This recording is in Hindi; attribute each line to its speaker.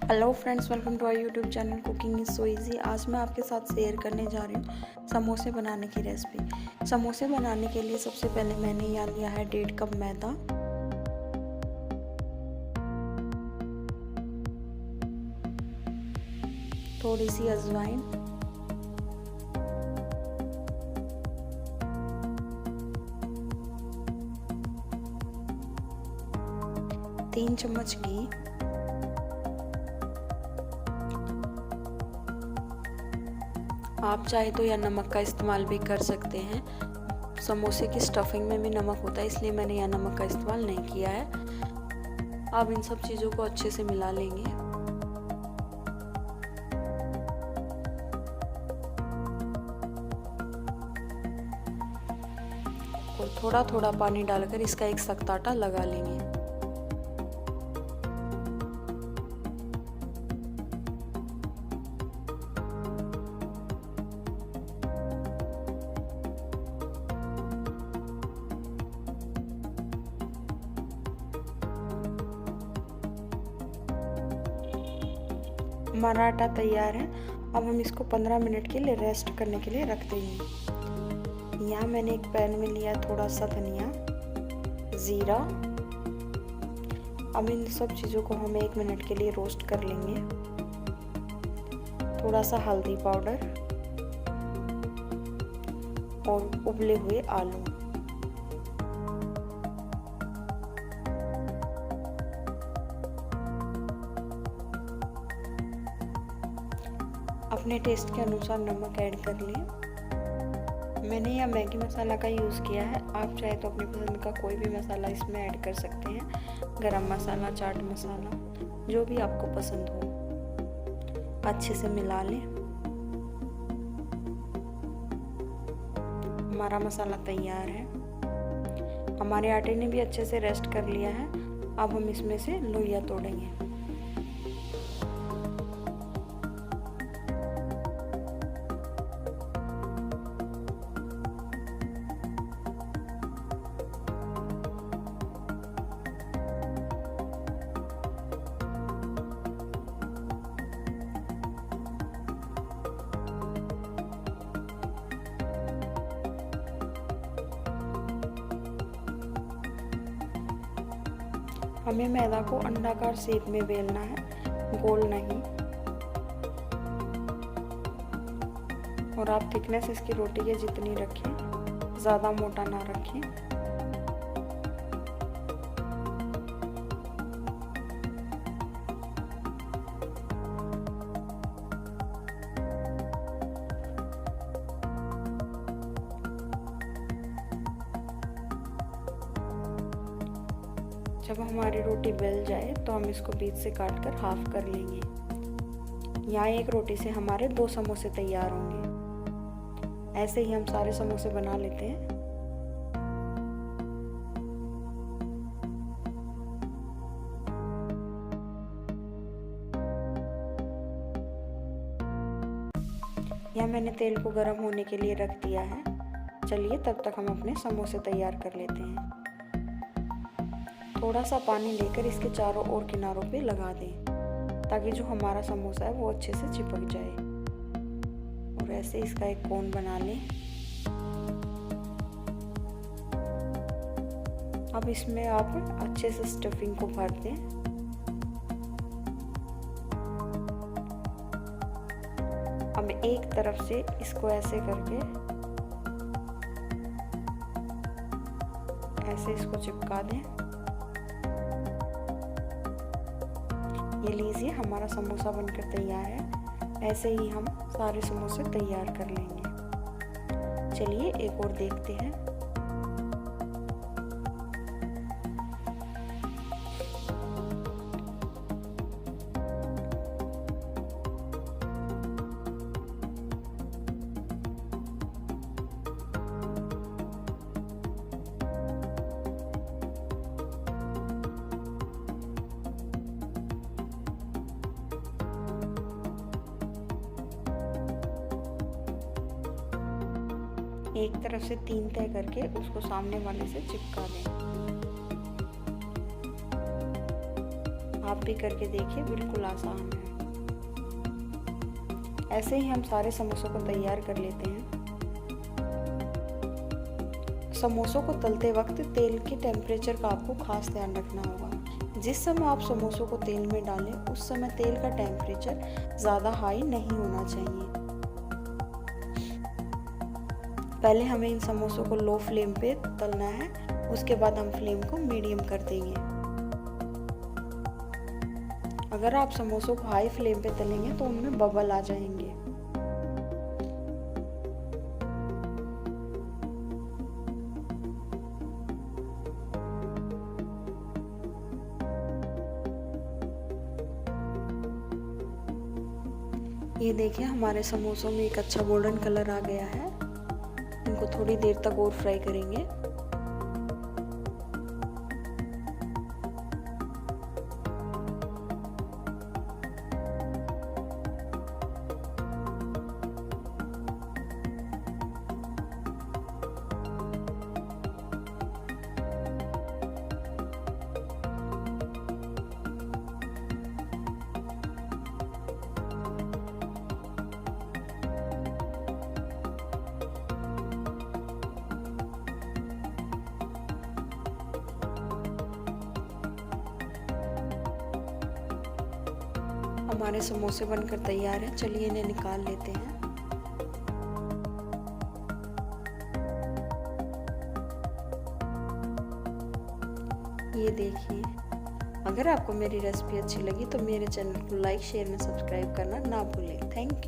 Speaker 1: Hello friends, welcome to our YouTube channel cooking is so easy. आज मैं आपके साथ शेयर करने जा रही हूँ समोसे बनाने की रेसिपी। समोसे बनाने के लिए सबसे पहले मैंने यहाँ लिया है 1.5 कप मैदा, थोड़ी सी अजवाइन, तीन चम्मच घी, आप चाहे तो या नमक का इस्तेमाल भी कर सकते हैं। समोसे की स्टफिंग में भी नमक होता है, इसलिए मैंने यहाँ नमक का इस्तेमाल नहीं किया है। अब इन सब चीज़ों को अच्छे से मिला लेंगे और थोड़ा थोड़ा पानी डालकर इसका एक सख्त आटा लगा लेंगे। हमारा आटा तैयार है। अब हम इसको 15 मिनट के लिए रेस्ट करने के लिए रख देंगे। यहाँ मैंने एक पैन में लिया थोड़ा सा धनिया, ज़ीरा। अब इन सब चीज़ों को हम 1 मिनट के लिए रोस्ट कर लेंगे। थोड़ा सा हल्दी पाउडर और उबले हुए आलू। अपने टेस्ट के अनुसार नमक ऐड कर लें। मैंने यह मैगी मसाला का यूज़ किया है, आप चाहे तो अपनी पसंद का कोई भी मसाला इसमें ऐड कर सकते हैं। गरम मसाला, चाट मसाला, जो भी आपको पसंद हो। अच्छे से मिला लें। हमारा मसाला तैयार है। हमारे आटे ने भी अच्छे से रेस्ट कर लिया है। अब हम इसमें से लोइयां तोड़ेंगे। हमें मैदा को अंडाकार शेप में बेलना है, गोल नहीं। और आप थिकनेस इसकी रोटी के जितनी रखें, ज़्यादा मोटा ना रखें। जब हमारी रोटी बेल जाए तो हम इसको बीच से काट कर हाफ कर लेंगे। यहाँ एक रोटी से हमारे 2 समोसे तैयार होंगे। ऐसे ही हम सारे समोसे बना लेते हैं। यहाँ मैंने तेल को गर्म होने के लिए रख दिया है। चलिए तब तक हम अपने समोसे तैयार कर लेते हैं। थोड़ा सा पानी लेकर इसके चारों ओर किनारों पे लगा दें, ताकि जो हमारा समोसा है वो अच्छे से चिपक जाए। और ऐसे इसका एक कोन बना लें। अब इसमें आप अच्छे से स्टफिंग को भर दें। अब एक तरफ से इसको ऐसे करके ऐसे इसको चिपका दें। ये लीजिए, हमारा समोसा बनकर तैयार है। ऐसे ही हम सारे समोसे तैयार कर लेंगे। चलिए एक और देखते हैं। एक तरफ से 3 तय करके उसको सामने वाले से चिपका दें। आप भी करके देखिए, बिल्कुल आसान है। ऐसे ही हम सारे समोसों को तैयार कर लेते हैं। समोसों को तलते वक्त तेल के टेम्परेचर का आपको खास ध्यान रखना होगा। जिस समय आप समोसों को तेल में डालें उस समय तेल का टेम्परेचर ज़्यादा हाई नहीं होना चाहिए। पहले हमें इन समोसों को लो फ्लेम पे तलना है, उसके बाद हम फ्लेम को मीडियम कर देंगे। अगर आप समोसों को हाई फ्लेम पे तलेंगे तो उनमें बबल आ जाएंगे। ये देखिए हमारे समोसों में एक अच्छा गोल्डन कलर आ गया है। इनको थोड़ी देर तक और फ्राई करेंगे। हमारे समोसे बनकर तैयार हैं। चलिए इन्हें निकाल लेते हैं। ये देखिए, अगर आपको मेरी रेसिपी अच्छी लगी तो मेरे चैनल को लाइक, शेयर एंड सब्सक्राइब करना ना भूलें। Thank you.